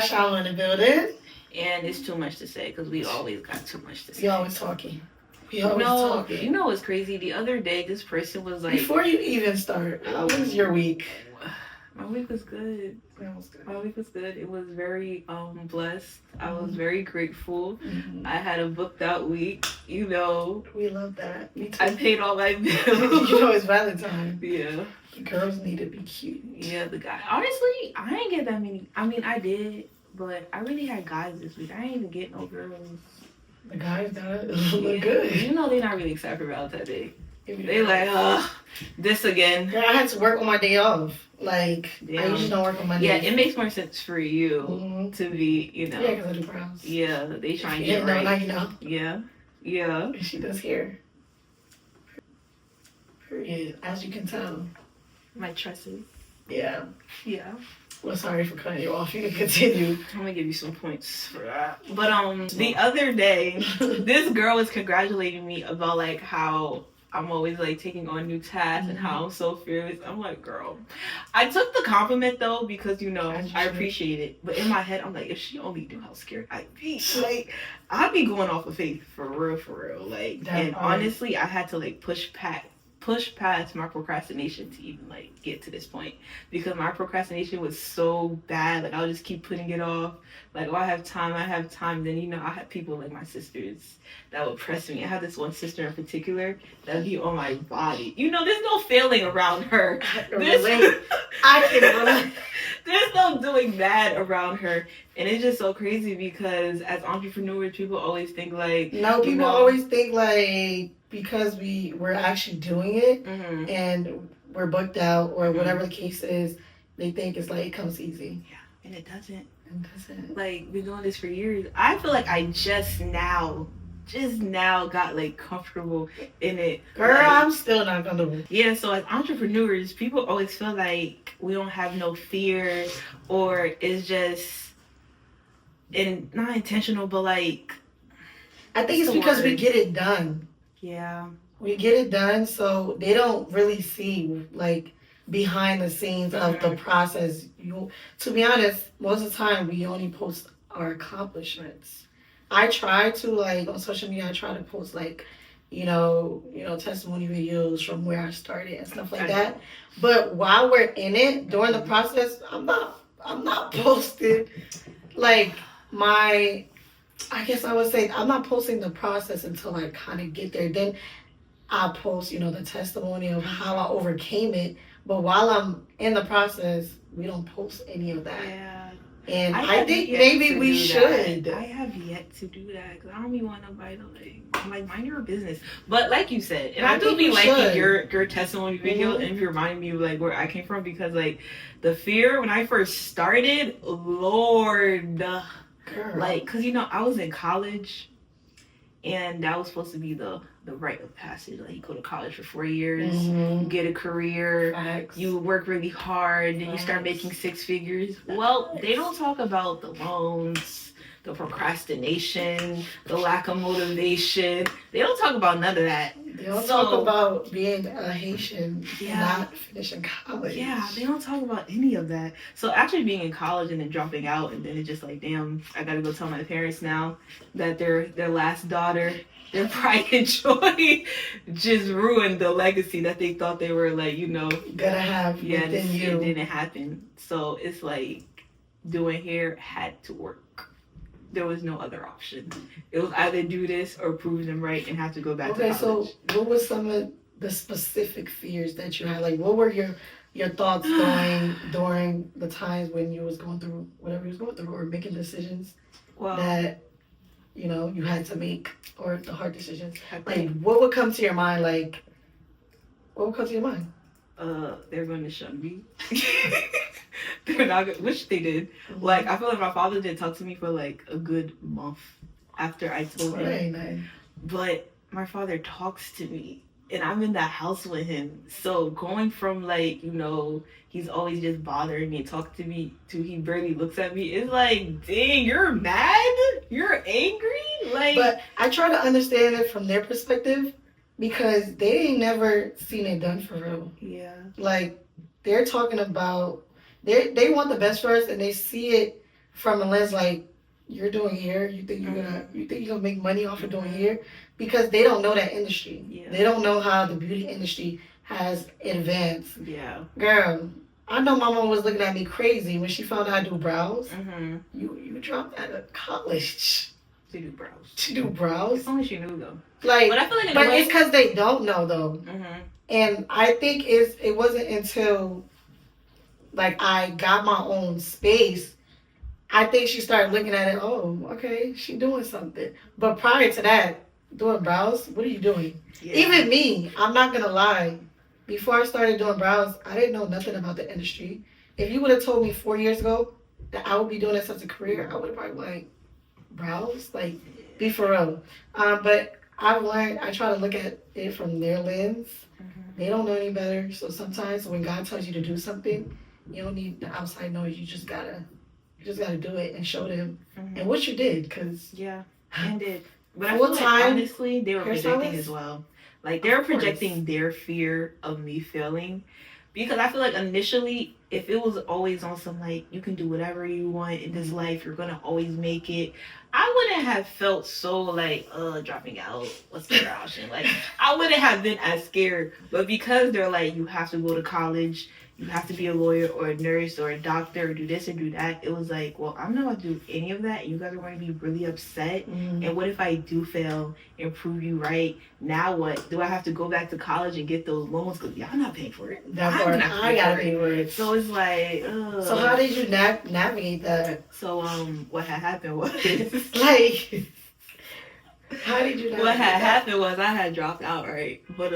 Shaw in the building. And it's too much to say because we always got too much to say. We always talking. We always talking. You know what's crazy? The other day, this person was like... Before you even start, how was your week? My week was good. My week was good. It was very blessed. I was very grateful. Mm-hmm. I had a booked out week, you know. We love that. Me too. I paid all my bills. You know, it's Valentine's. Yeah. Girls need to be cute. Yeah, the guy. Honestly, I ain't get that many. I mean, I did, but I really had guys this week. I ain't even get no girls. The guys gotta look good. You know, they're not really excited for Valentine's Day. They like, this again. Girl, I had to work on my day off. Like, I usually don't work on my day. Yeah, it makes more sense for you to be, you know. Yeah, because I do brows. Yeah, they trying to get right. Now you know. Yeah, yeah. And she does hair. Period. As you can tell. My tresses. Yeah. Yeah. Well, sorry for cutting you off. You can continue. I'm gonna give you some points for that. But the other day, this girl was congratulating me about like how I'm always like taking on new tasks and how I'm so fearless. I'm like, girl, I took the compliment though because you know I appreciate it. But in my head, I'm like, if she only knew how scared I'd be, like I'd be going off of faith for real. Like, and honestly, I had to like push past my procrastination to even like get to this point because my procrastination was so bad. Like I'll just keep putting it off. Like, oh, I have time. Then, you know, I had people like my sisters that would press me. I had this one sister in particular that would be on my body. You know, there's no failing around her. I can relate. There's no doing bad around her. And it's just so crazy because as entrepreneurs, people always think like... No, people always think like because we're actually doing it and we're booked out or whatever the case is, they think it's like it comes easy. Yeah, and it doesn't. Like, been doing this for years. I feel like I just now got like comfortable in it. Girl, like, I'm still not comfortable. Yeah, so as entrepreneurs, people always feel like we don't have no fear or it's just not intentional, but like I think it's because we get it done. Yeah. We get it done, so they don't really see like behind the scenes of the process. To be honest, most of the time we only post our accomplishments. I try to like on social media. I try to post like, you know, testimony videos from where I started and stuff like that. But while we're in it during the process, I'm not posting like I guess I would say I'm not posting the process until I kind of get there. Then I'll post, you know, the testimony of how I overcame it. But while I'm in the process, we don't post any of that. Yeah. And I think maybe we should. I have yet to do that because I don't even want nobody to like mind your business. But like you said, and I do be liking your testimony video and you're reminding me of like where I came from because like the fear when I first started, Lord, girl. Like because you know I was in college and that was supposed to be the rite of passage. Like you go to college for 4 years, you get a career, you work really hard, and you start making 6 figures. Well, they don't talk about the loans, the procrastination, the lack of motivation. They don't talk about none of that. They don't talk about being a Haitian and not finishing college. Yeah, they don't talk about any of that. So actually being in college and then dropping out and then it's just like, damn, I gotta go tell my parents now that their last daughter, their pride and joy just ruined the legacy that they thought they were like, you know, gonna have within you. It didn't happen. So it's like doing hair had to work. There was no other option. It was either do this or prove them right and have to go back to college. So what was some of the specific fears that you had? Like, what were your thoughts during the times when you was going through whatever you was going through or making decisions that, you know, you had to make or the hard decisions? Like, what would come to your mind? Like, what would come to your mind? They're going to shun me. They're not good, which they did. Like, I feel like my father didn't talk to me for like a good month after I told him. Nice. But my father talks to me and I'm in that house with him. So going from like, you know, he's always just bothering me and talking to me to he barely looks at me, it's like, dang, you're mad? You're angry? Like, but I try to understand it from their perspective because they ain't never seen it done for real. Yeah. Like, they're talking about they want the best for us, and they see it from a lens like you're doing hair. You think you're gonna make money off of doing hair because they don't know that industry. Yeah. They don't know how the beauty industry has advanced. Yeah. Girl, I know my mom was looking at me crazy when she found out I do brows. Mm-hmm. You dropped out of college To do brows. to do brows. As long as you knew though. Like, But I feel like in a but way- it's because they don't know though. Mm-hmm. And I think it wasn't until like I got my own space, I think she started looking at it, oh, okay, she doing something. But prior to that, doing brows, what are you doing? Yeah. Even me, I'm not gonna lie. Before I started doing brows, I didn't know nothing about the industry. If you would have told me 4 years ago that I would be doing this as a career, I would have probably like brows, like be for real. But I've learned. I try to look at it from their lens. Mhm. They don't know any better. So sometimes when God tells you to do something, you don't need the outside noise. You just gotta do it and show them. Mhm. And what you did, cause Yeah, and it. But I Full feel like time honestly, they were projecting hairstylist? as well. Like they were Of course. projecting their fear of me failing, because I feel like initially, if it was always on some like you can do whatever you want in this life, you're gonna always make it. I wouldn't have felt so like dropping out. What's the other option? Like I wouldn't have been as scared. But because they're like you have to go to college, you have to be a lawyer or a nurse or a doctor or do this or do that. It was like, well, I'm not going to do any of that. You guys are going to be really upset. And what if I do fail and prove you right? Now what? Do I have to go back to college and get those loans? Because y'all not paying for it. that I'm part, gonna have to I pay gotta for pay for it. So it's like, ugh. So how did you navigate that? So what had happened was Like, how did you navigate what had that? happened was I had dropped out, right? But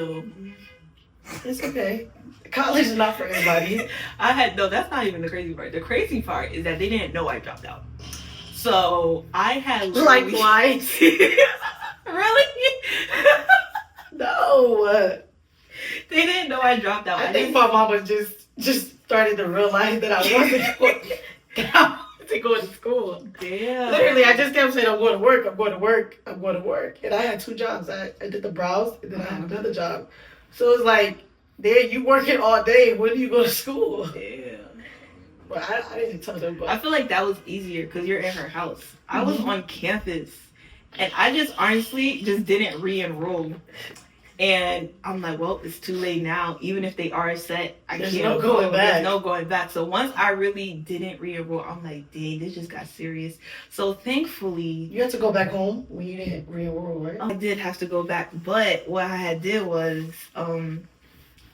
It's okay. College is not for everybody. I had no. That's not even the crazy part. The crazy part is that they didn't know I dropped out. So I had Like literally- why? Really? No. They didn't know I dropped out. I think my mama just started to realize that I wasn't going to school. Damn. Literally, I just kept saying, I'm going to work, I'm going to work, I'm going to work. And I had 2 jobs. I did the brows, and then I had another job. So it's like, there you working all day. When do you go to school? Damn. But I didn't tell them. I But feel like that was easier because you're in her house. I was Mhm. on campus, and I just honestly just didn't re-enroll. And I'm like, well, it's too late now. Even if they are set, I There's can't no going go. back. There's no going back. So once I really didn't re-enroll, I'm like, dang, this just got serious. So thankfully, you had to go back home when you didn't re-enroll, right? I did have to go back. But what I had did was,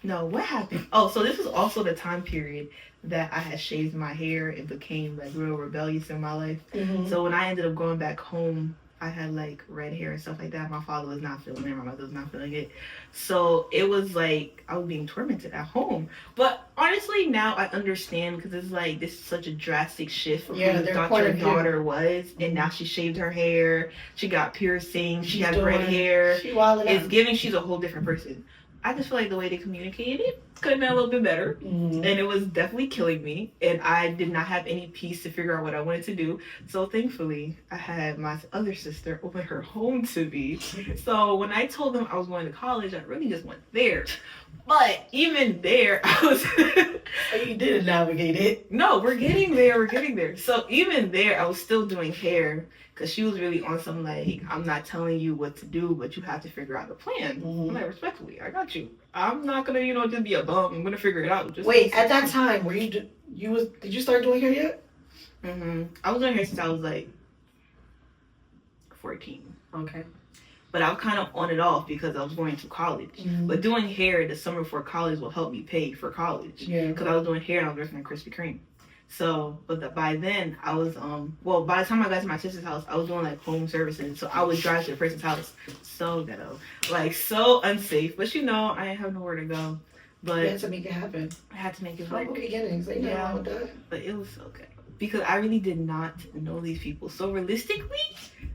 no, what happened? Oh, so this was also the time period that I had shaved my hair and became like real rebellious in my life. Mm-hmm. So when I ended up going back home, I had like red hair and stuff like that. My father was not feeling it. My mother was not feeling it. So it was like I was being tormented at home. But honestly, now I understand because it's like this is such a drastic shift from Yeah, who you their thought point your of view. daughter was. And now she shaved her hair. She got piercings. She She's has red doing- hair. She wilding It's out. giving she's a whole different person. I just feel like the way they communicated could have been a little bit better. Mhm. And it was definitely killing me. And I did not have any peace to figure out what I wanted to do. So thankfully, I had my other sister open her home to me. So when I told them I was going to college, I really just went there. But even there, I was... So you didn't navigate it. No, we're getting there. We're getting there. So even there, I was still doing hair. Because she was really on some like, I'm not telling you what to do, but you have to figure out the plan. Mhm. I'm like, respectfully, I got you. I'm not gonna, just be a bum. I'm gonna figure it out. Just Wait, at that time, were you did you start doing hair yet? I was doing hair since I was like 14. Okay. But I was kind of on and off because I was going to college. Mhm. But doing hair the summer before college will help me pay for college. Yeah. Because I was doing hair and I was working at Krispy Kreme. So, by then I was, by the time I got to my sister's house, I was doing like home services. So I would drive to the person's house. So ghetto. Like so unsafe. But I didn't have nowhere to go. But You had to make it happen. I had to make it Humble work. beginnings. Ain't nothing wrong with that. But it was okay. Because I really did not know these people. So realistically,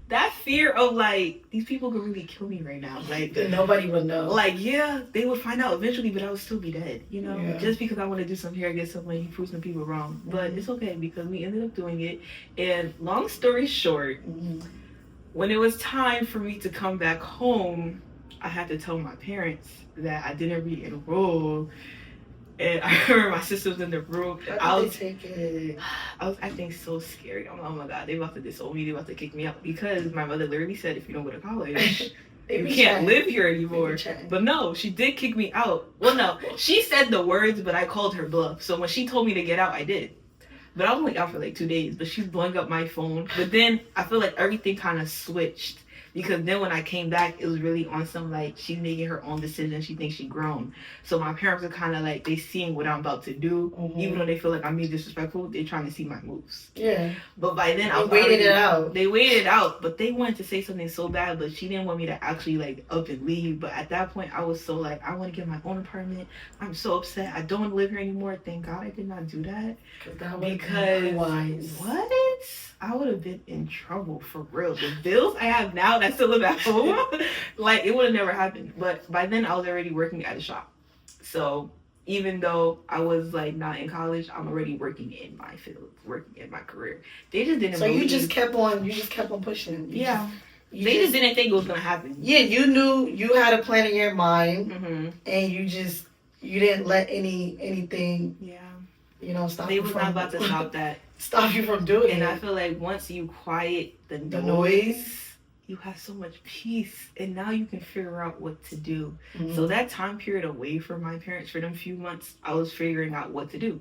that fear of like, these people could really kill me right now. Like, Then nobody would know. yeah, they would find out eventually, but I would still be dead, Yeah. Just because I want to do some hair, get some money, prove some people wrong. But Mhm. it's okay because we ended up doing it. And long story short, Mhm. when it was time for me to come back home, I had to tell my parents that I didn't re-enroll. And I remember my sister was in the room. And How did they take it? I was acting so scary. I'm like, oh my god, they about to disown me. They about to kick me out because my mother literally said, if you don't go to college, you can't live here anymore. But no, she did kick me out. Well, no, she said the words, but I called her bluff. So when she told me to get out, I did. But I was only out for like 2 days. But she's blowing up my phone. But then I feel like everything kind of switched. Because then when I came back, it was really on some, like, she's making her own decisions. She thinks she's grown. So my parents are kind of like, they seeing what I'm about to do. Mm-hmm. Even though they feel like I'm being disrespectful, they're trying to see my moves. Yeah. But by then, I was waited it out. They waited it out. But they wanted to say something so bad, but she didn't want me to actually, like, up and leave. But at that point, I was so like, I want to get my own apartment. I'm so upset. I don't want to live here anymore. Thank God I did not do that. Because what? I would have been in trouble for real. The bills I have now that still live at home, like it would have never happened. But by then I was already working at a shop. So even though I was like not in college, I'm already working in my field, working in my career. They just didn't. So you just kept on pushing. They just didn't think it was gonna happen. Yeah, you knew you had a plan in your mind, mm-hmm. and you didn't let anything. Yeah. Stop. They was not about to stop that. Stop you from doing it. And I feel like once you quiet the noise, you have so much peace, and now you can figure out what to do. Mm-hmm. So that time period away from my parents for them few months, I was figuring out what to do.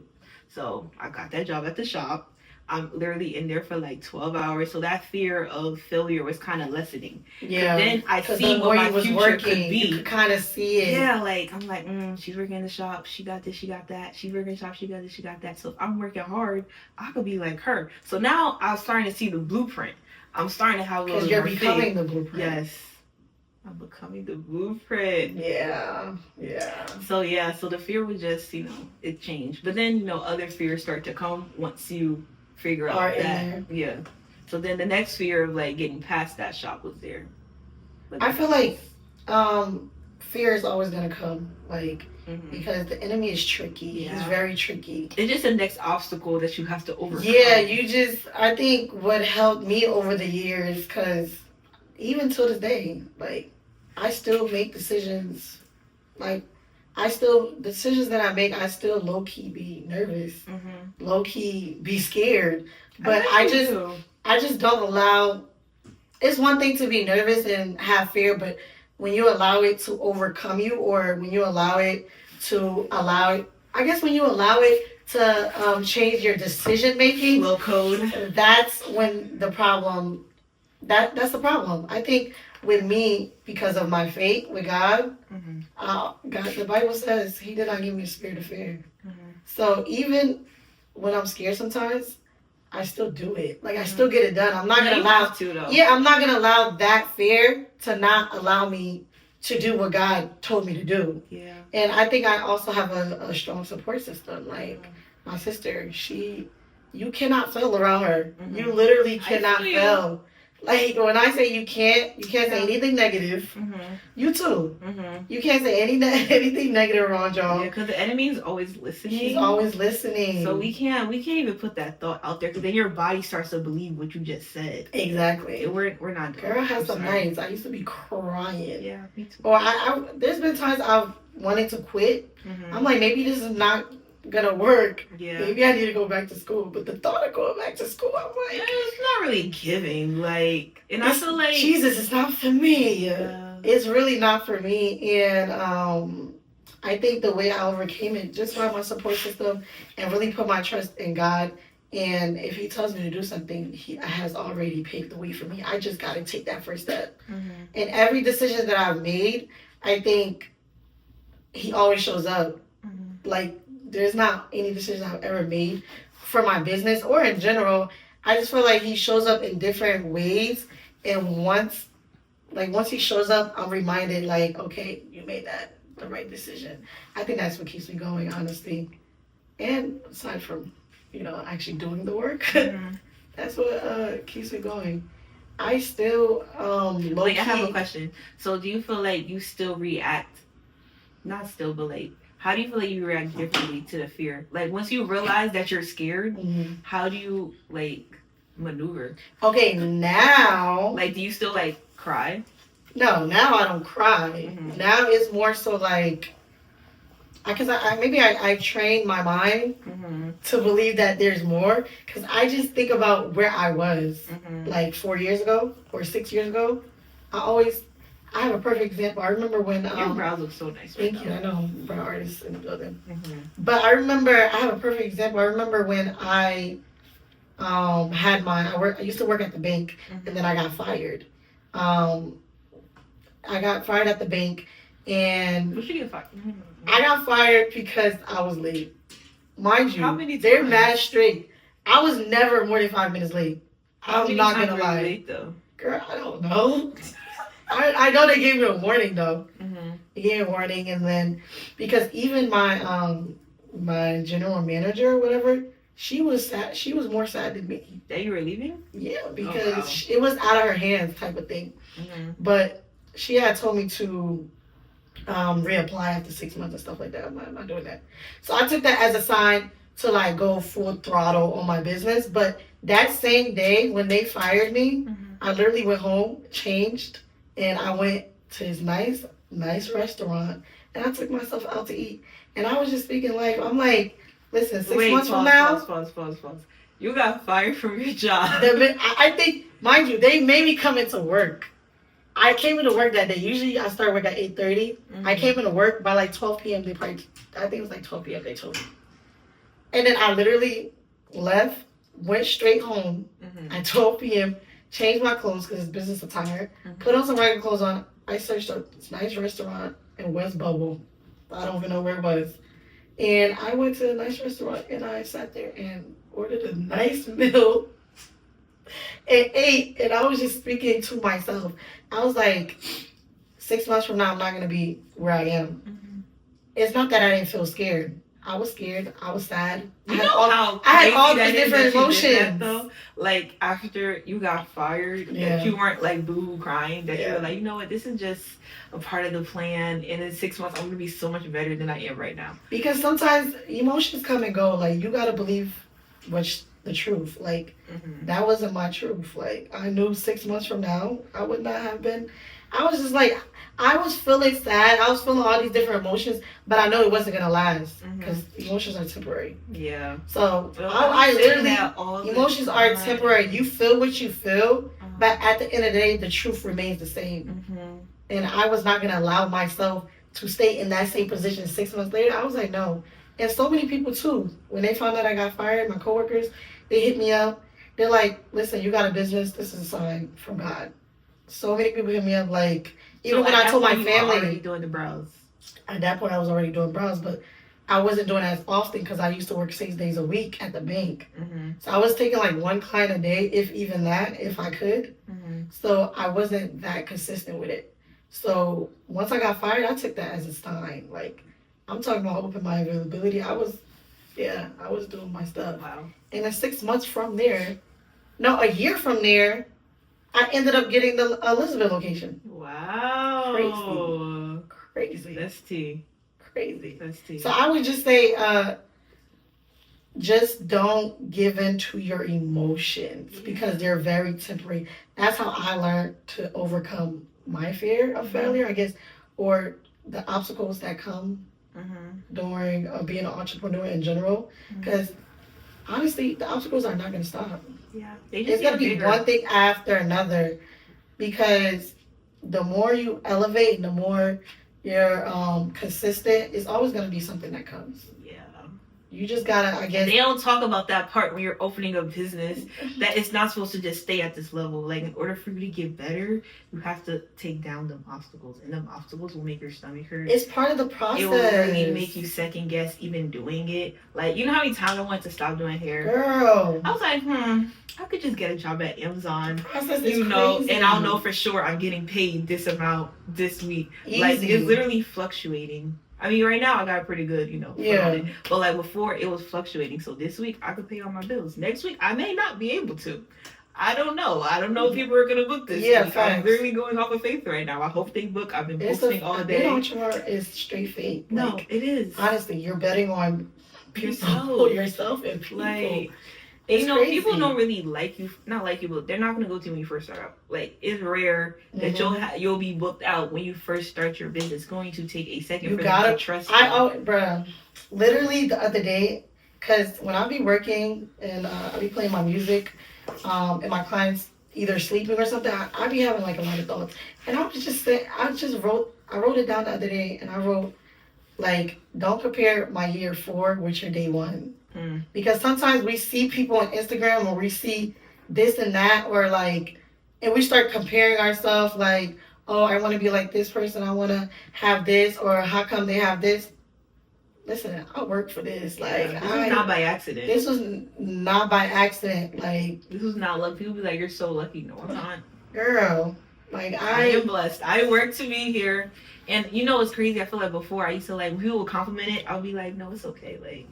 So I got that job at the shop. I'm literally in there for like 12 hours. So that fear of failure was kind of lessening. Yeah. Then I see what my future could be. You could kind of see it. Yeah, like I'm like, she's working in the shop. She got this, she got that. She's working in the shop. She got this, she got that. So if I'm working hard, I could be like her. So now I'm starting to see the blueprint. I'm starting to have a little because you're becoming the blueprint. Yes. I'm becoming the blueprint. Yeah. So the fear was just, it changed. But then, other fears start to come once you figure out that. Yeah. So then the next fear of like getting past that shop was there. I feel like fear is always gonna come, like because the enemy is tricky. Yeah. He's very tricky. It's just the next obstacle that you have to overcome. Yeah, I think what helped me over the years, because even to this day, like I still make decisions, decisions that I make, I still low key be nervous, low key be scared, but I just don't allow. It's one thing to be nervous and have fear, but when you allow it to overcome you, or when you allow it to change your decision making, low code. That's when the problem. That's the problem. I think with me, because of my faith with God, God, the Bible says He did not give me a spirit of fear. So even when I'm scared sometimes, I still do it. Like I still get it done. I'm not gonna allow I'm not gonna allow that fear to not allow me to do what God told me to do. Yeah. And I think I also have a strong support system. Like my sister, you cannot fail around her. You literally cannot fail. Like when I say you can't say anything negative. You too. You can't say anything negative around y'all. Yeah, because the enemy is always listening. She's always listening. So we can't even put that thought out there, because then your body starts to believe what you just said. Exactly. We're not. Girl has some nights I used to be crying. Yeah, me too. Or there's been times I've wanted to quit. I'm like, maybe this is not gonna work. Yeah. Maybe I need to go back to school. But the thought of going back to school, I'm like, it's not really giving. Like, and I feel like Jesus, it's not for me. Yeah. It's really not for me. And I think the way I overcame it just by my support system and really put my trust in God. And if He tells me to do something, He has already paved the way for me. I just got to take that first step. And every decision that I've made, I think He always shows up. Like, there's not any decision I've ever made for my business or in general. I just feel like He shows up in different ways. And once He shows up, I'm reminded, like, okay, you made the right decision. I think that's what keeps me going, honestly. And aside from, actually doing the work, that's what keeps me going. I still, Wait, I have a question. So do you feel like you still react, not still, but like, how do you feel like you react differently to the fear? Like, once you realize that you're scared, how do you, like, maneuver? Okay, now... Like, do you still, like, cry? No, now I don't cry. Now it's more so like, because I trained my mind Mm-hmm. to believe that there's more. Because I just think about where I was Mm-hmm. like 4 years ago or 6 years ago. I have a perfect example. I remember when Your brows look so nice. Right thank you. I know I'm an artist in the building. Mm-hmm. But I remember I have a perfect example. I remember when I I used to work at the bank, and then I got fired. Um, I got fired at the bank, and What should you get fired? I got fired because I was late. Mind you, How many they're times? mad straight. I was never more than 5 minutes late. How I'm many not times gonna were you lie. late, though? Girl, I don't know. I know they gave me a warning though. Mm-hmm. They gave me a warning, and then because even my general manager or whatever, she was sad. She was more sad than me. That you were leaving? Yeah, because wow. it was out of her hands type of thing. Mm-hmm. But she had told me to reapply after 6 months and stuff like that. I'm not doing that. So I took that as a sign to like go full throttle on my business. But that same day when they fired me, I literally went home, changed, and I went to this nice restaurant, and I took myself out to eat. And I was just speaking life. I'm like, listen, 6 months from now, Pause. You got fired from your job. I think, mind you, they made me come into work. I came into work that day. Usually I start work at 8:30. I came into work by like 12 p.m. I think it was like 12 p.m. they told me. And then I literally left, went straight home at 12 p.m., changed my clothes because it's business attire, put on some regular clothes on. I searched up this nice restaurant in West Bubble. I don't even know where it was. And I went to a nice restaurant and I sat there and ordered a nice meal and ate. And I was just speaking to myself. I was like, 6 months from now, I'm not going to be where I am. It's not that I didn't feel scared. I was scared. I was sad. I had all these different emotions. Though? Like after you got fired, Yeah. that you weren't like boo crying. That you Yeah. were like, you know what, this is just a part of the plan. And in 6 months, I'm gonna be so much better than I am right now. Because sometimes emotions come and go. Like you gotta believe what's the truth. Like that wasn't my truth. Like I knew 6 months from now, I would not have been. I was just like, I was feeling sad. I was feeling all these different emotions, but I know it wasn't gonna last because emotions are temporary. Yeah. So Well, I literally, all emotions are temporary. You feel what you feel, but at the end of the day, the truth remains the same. And I was not gonna allow myself to stay in that same position 6 months later. I was like, no. And so many people too. When they found out I got fired, my coworkers, they hit me up. They're like, listen, you got a business. This is a sign from God. So many people hit me up, like, even when I told my family. Already doing the brows. At that point, I was already doing brows, but I wasn't doing it as often because I used to work 6 days a week at the bank. So I was taking like one client a day, if even that, if I could. So I wasn't that consistent with it. So once I got fired, I took that as a sign. Like, I'm talking about open my availability. I was doing my stuff. Wow. And then 6 months from there, no, a year from there, I ended up getting the Elizabeth location. Wow. Crazy. That's tea. Crazy. That's tea. So I would just say, just don't give in to your emotions because they're very temporary. That's how I learned to overcome my fear of failure, I guess, or the obstacles that come during being an entrepreneur in general. Because honestly, the obstacles are not going to stop. Yeah, they just It's going to be bigger. one thing after another because the more you elevate and the more you're consistent, it's always going to be something that comes. Yeah. You just gotta, I guess. They don't talk about that part when you're opening a business, that it's not supposed to just stay at this level. Like, in order for you to get better, you have to take down them obstacles. And them obstacles will make your stomach hurt. It's part of the process. It will really make you second guess even doing it. Like, you know how many times I wanted to stop doing hair? Girl. I was like, I could just get a job at Amazon. Process is You know, crazy. and I'll know for sure I'm getting paid this amount this week. Easy. Like, it's literally fluctuating. I mean, right now I got pretty good, foot on it. But like before, it was fluctuating. So this week I could pay all my bills. Next week I may not be able to. I don't know. I don't know if people are gonna book this week. Facts. I'm literally going off of faith right now. I hope they book. I've been posting all day. Being an entrepreneur is straight fake. No, Like, it is. honestly, you're betting on people, yourself and people. Like, And, It's people crazy. don't really like you, not like you, but they're not gonna go to you when you first start out. Like, it's rare that you'll be booked out when you first start your business. It's going to take a second You for gotta them to trust you. bruh, literally the other day, cause when I be working and I be playing my music, and my clients either sleeping or something, I be having like a lot of thoughts, and I was just saying, I wrote it down the other day, and I wrote like, don't compare my year 4 with your day 1. Because sometimes we see people on Instagram or we see this and that, or like, and we start comparing ourselves like, oh, I want to be like this person, I want to have this, or how come they have this? Listen, I work for this. Like, this was not by accident. This was not by accident. Like, this was not luck. People be like, you're so lucky. No, I'm not. Girl, like I am blessed. I work to be here. And you know what's crazy? I feel like before I used to like when people would compliment it, I'll be like, no, it's okay. Like,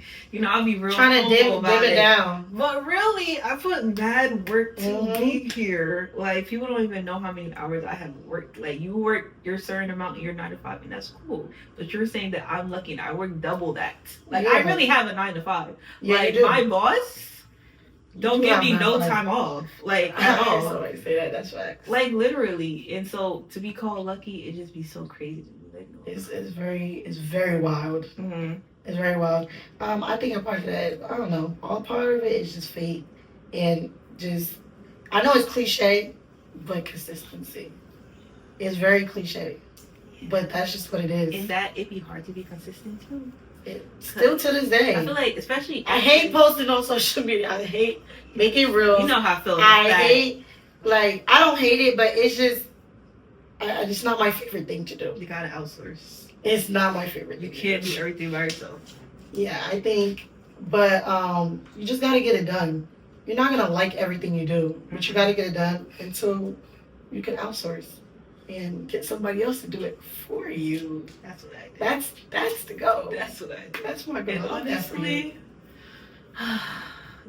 I'll be real trying to dim it down. But really, I put mad work to be here. Like, people don't even know how many hours I have worked. Like, you work your certain amount in your 9 to 5, and that's cool. But you're saying that I'm lucky and I work double that. Like, I really have a 9 to 5. Yeah, like, my boss don't give me no time off, like, at all. So I say that. That's facts. Like, literally. And so to be called lucky, it just be so crazy to me. Like, no. It's very wild. It's very wild. I think a part of that, I don't know. All part of it is just fate and just. I know it's cliche, but consistency. It's very cliche, but that's just what it is. And that it'd be hard to be consistent too. Still to this day. I feel like, especially I hate posting on social media. I hate making reels. You know how I feel. I hate, like, I don't hate it, but it's just, it's not my favorite thing to do. You gotta outsource. It's not my favorite. You can't do everything by yourself. Yeah, I think, but you just gotta get it done. You're not gonna like everything you do, but you gotta get it done until you can outsource and get somebody else to do it for you. That's what I do. That's the goal. That's what I do. That's my goal. And honestly,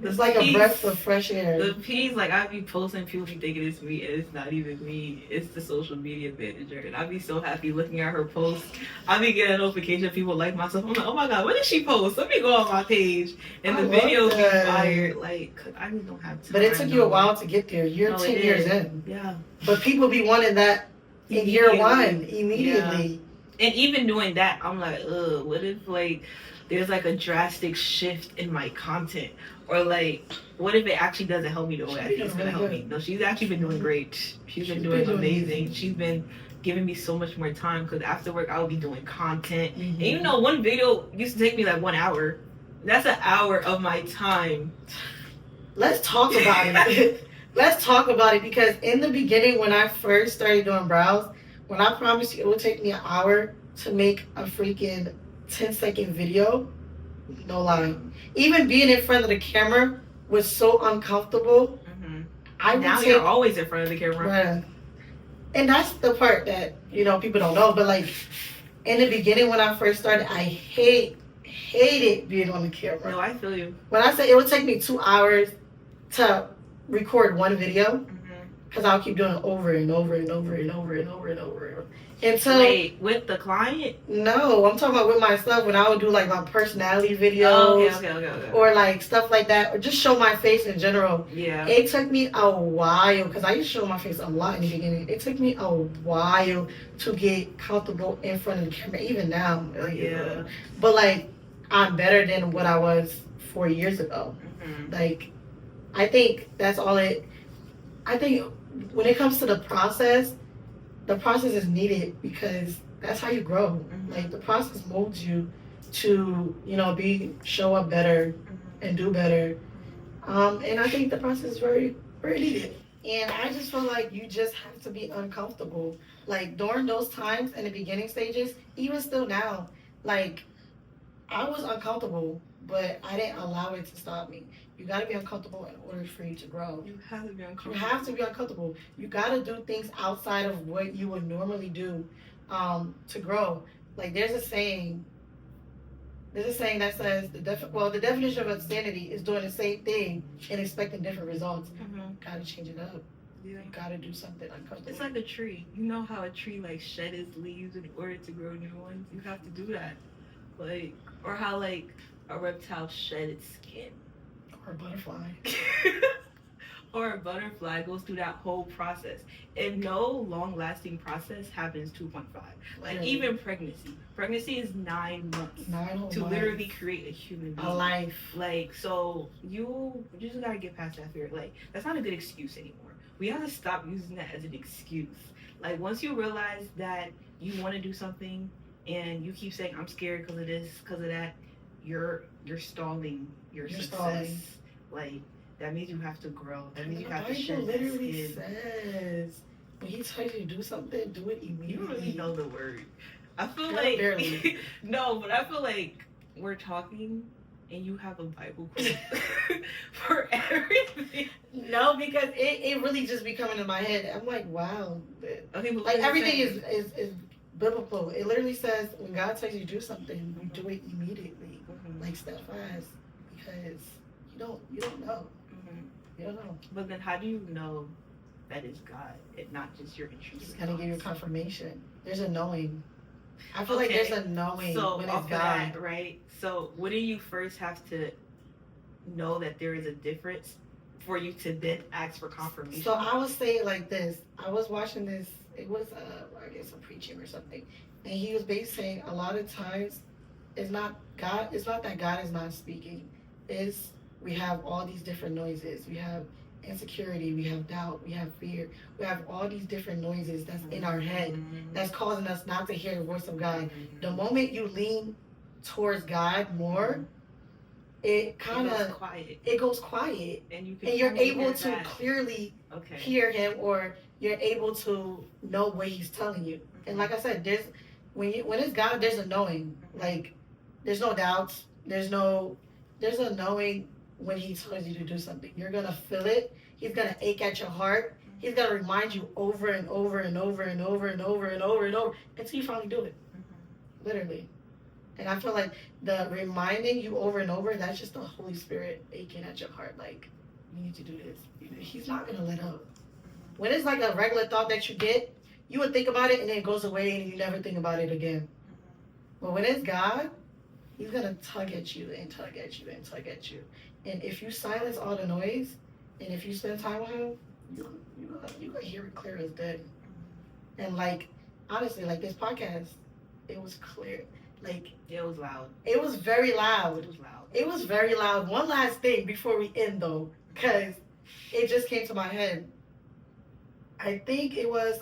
it's like a breath of fresh air. The piece, like, I be posting, people be thinking it's me, and it's not even me. It's the social media manager, and I be so happy looking at her posts. I be getting a notification of people like myself. I'm like, oh my god, when did she post? Let me go on my page, and the video be fired. Like, I just don't have time. But it took you a while to get there. You're 10 years in. Yeah. But people be wanting that in year 1 immediately. Yeah. And even doing that, I'm like, what if, like, there's like a drastic shift in my content, or like, what if it actually doesn't help me the way I think it's gonna help me? No, she's actually been doing great. She's been doing amazing. She's been giving me so much more time, because after work I will be doing content. And you know, one video used to take me like 1 hour. That's an hour of my time. Let's talk about it. Let's talk about it, because in the beginning, when I first started doing brows, when I promised you it would take me an hour to make a freaking 10-second video, no lie. Even being in front of the camera was so uncomfortable. Now you're always in front of the camera. Bruh. And that's the part that, people don't know. But like, in the beginning when I first started, I hated being on the camera. No, I feel you. When I say it would take me 2 hours to record one video, because I'll keep doing it over and over and over and over and over and over. Until, wait, with the client? No, I'm talking about with myself, when I would do like my personality videos. Okay. Or like stuff like that, or just show my face in general. Yeah. It took me a while, because I used to show my face a lot in the beginning. It took me a while to get comfortable in front of the camera, even now. Yeah. But like, I'm better than what I was 4 years ago. Like, I think that's all it. I think when it comes to the process is needed, because that's how you grow. Like, the process molds you to, show up better and do better. And I think the process is very, very needed. And I just feel like you just have to be uncomfortable. Like, during those times in the beginning stages, even still now, like, I was uncomfortable, but I didn't allow it to stop me. You gotta be uncomfortable in order for you to grow. You have to be uncomfortable. You have to be uncomfortable. You gotta do things outside of what you would normally do to grow. Like, there's a saying that says the definition of insanity is doing the same thing and expecting different results. Gotta change it up. Yeah. You gotta do something uncomfortable. It's like a tree. You know how a tree like shed its leaves in order to grow new ones? You have to do that. Like, or how like a reptile shed its skin. Or a butterfly. or a butterfly goes through that whole process. And no long-lasting process happens 2.5. Like even pregnancy. Pregnancy is 9 months 9 whole to months. literally create a human being. A life. Like, so you just gotta get past that fear. Like, that's not a good excuse anymore. We have to stop using that as an excuse. Like, once you realize that you want to do something and you keep saying, I'm scared because of this, because of that, you're stalling your success. Stalling. Like, that means you have to grow. That means you have to Bible shed that literally skin. says, when he tells you to do something, do it immediately. You don't really know the word. I feel Girl, like barely. no, but I feel like we're talking and you have a Bible quote for everything. No, because it really just be coming to my head. I'm like, wow. Okay, but Like, what everything saying? is biblical. It literally says, when God tells you to do something, you do it immediately. Mhm, Like, steadfast. Because you don't know. mhm. You don't know. But then how do you know that is God and not just your He's intrusive gonna give you thoughts? confirmation. There's a knowing. I feel like Okay, there's a knowing So when it's off of God. that, right? So wouldn't you first have to know that there is a difference for you to then ask for confirmation? So I would say it like this. I was watching this. It was I guess a preaching or something, and he was basically saying a lot of times it's not God. It's not that God is not speaking. It's we have all these different noises. We have insecurity. We have doubt. We have fear. We have all these different noises that's in our head that's causing us not to hear the voice of God. The moment you lean towards God more, it kind goes of quiet, it goes quiet, and you can and you're only able hear to that. clearly Okay. hear him, or you're able to know what he's telling you. And like I said, there's when it's God, there's a knowing. Like there's no doubts. There's a knowing when he tells you to do something. You're gonna feel it. He's gonna ache at your heart. He's gonna remind you over and over and over and over and over and over and over until you finally do it. Literally. And I feel like the reminding you over and over, that's just the Holy Spirit aching at your heart. Like, you need to do this. He's not gonna let up. When it's like a regular thought that you get, you would think about it and then it goes away and you never think about it again. But when it's God, he's gonna tug at you and tug at you and tug at you. And if you silence all the noise, and if you spend time with him, you gonna hear it clear as day. And like, honestly, like this podcast, it was clear. Like, It was loud. it was very It loud. was loud. It was very loud. One last thing before we end though, because it just came to my head. I think it was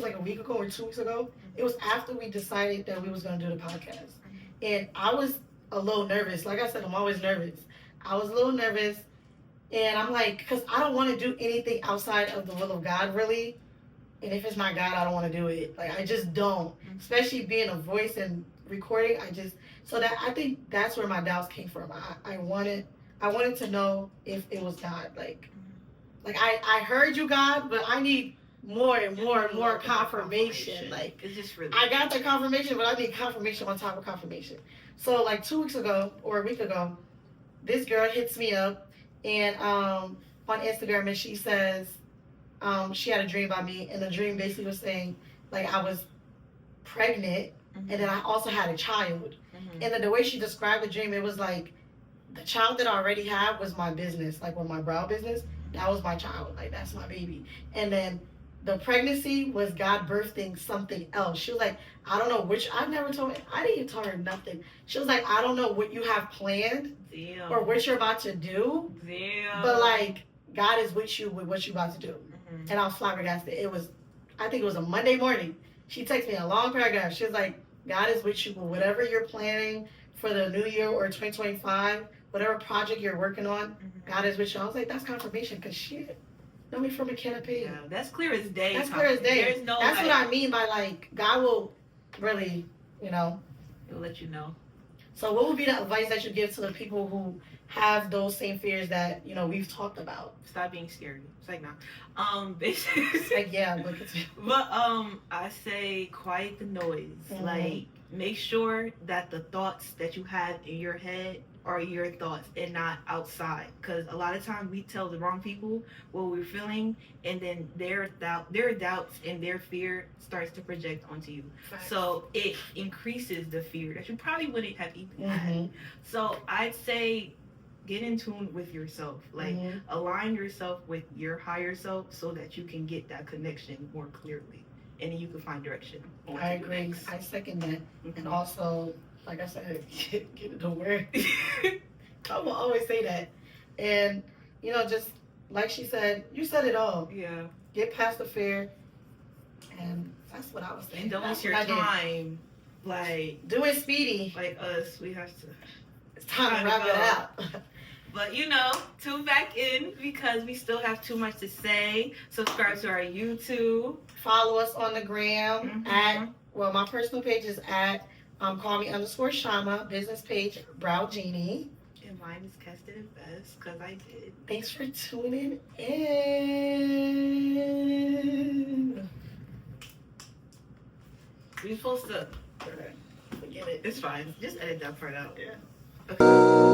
like a week ago or 2 weeks ago. It was after we decided that we was gonna do the podcast. And I was a little nervous. Like I said, I'm always nervous. I was a little nervous, and I'm like, because I don't want to do anything outside of the will of God, really. And if it's not God, I don't want to do it. Like, I just don't. Especially being a voice and recording, so that I think that's where my doubts came from. I wanted to know if it was God. Like I heard you, God, but I need more and more and more confirmation. Like, it's just really. I got the confirmation, but I need confirmation on top of confirmation. So like 2 weeks ago or a week ago, this girl hits me up and on Instagram, and she says she had a dream about me, and the dream basically was saying like I was pregnant, and then I also had a child. And then the way she described the dream, it was like the child that I already had was my business, like with my brow business. That was my child, like that's my baby. And then the pregnancy was God birthing something else. She was like, I don't know which. I didn't tell her nothing. She was like, I don't know what you have planned Damn. or what you're about to do, Damn. but like God is with you with what you're about to do. Mhm. And I was flabbergasted. I think it was a Monday morning. She texted me a long paragraph. She was like, God is with you with whatever you're planning for the new year or 2025, whatever project you're working on, God is with you. I was like, that's confirmation, because shit, know me from a can of pain. Yeah, that's clear as day. That's clear as day. There's no. That's like, what I mean by like, God will really, It'll let you know. So what would be the advice that you give to the people who have those same fears that, we've talked about? Stop being scared. It's like, nah. Basically. Like, yeah, but But I say quiet the noise. Mhm. Like, make sure that the thoughts that you have in your head are your thoughts and not outside. Because a lot of times we tell the wrong people what we're feeling, and then their doubts and their fear starts to project onto you. So it increases the fear that you probably wouldn't have even had. Mhm. So I'd say get in tune with yourself. Like, Mhm. align yourself with your higher self so that you can get that connection more clearly. And then you can find direction. on what I to do agree. next. I second that. And Mhm. also, like I said, get it to work. I will always say that. And, you know, just like she said, you said it all. Yeah. Get past the fear. And that's what I was saying. And don't That's waste your what I did. time. Like, Do it speedy. like us, we have to. It's time to Time to wrap it go. out. But you know, tune back in because we still have too much to say. Subscribe to our YouTube. Follow us on the gram Mhm. at, well, my personal page is at call me _Shama, business page Brow Genie. And mine is Casted and Best because I did. Thanks for tuning in. We supposed to. Forget it. It's fine. Just edit that part out. Yeah. Okay.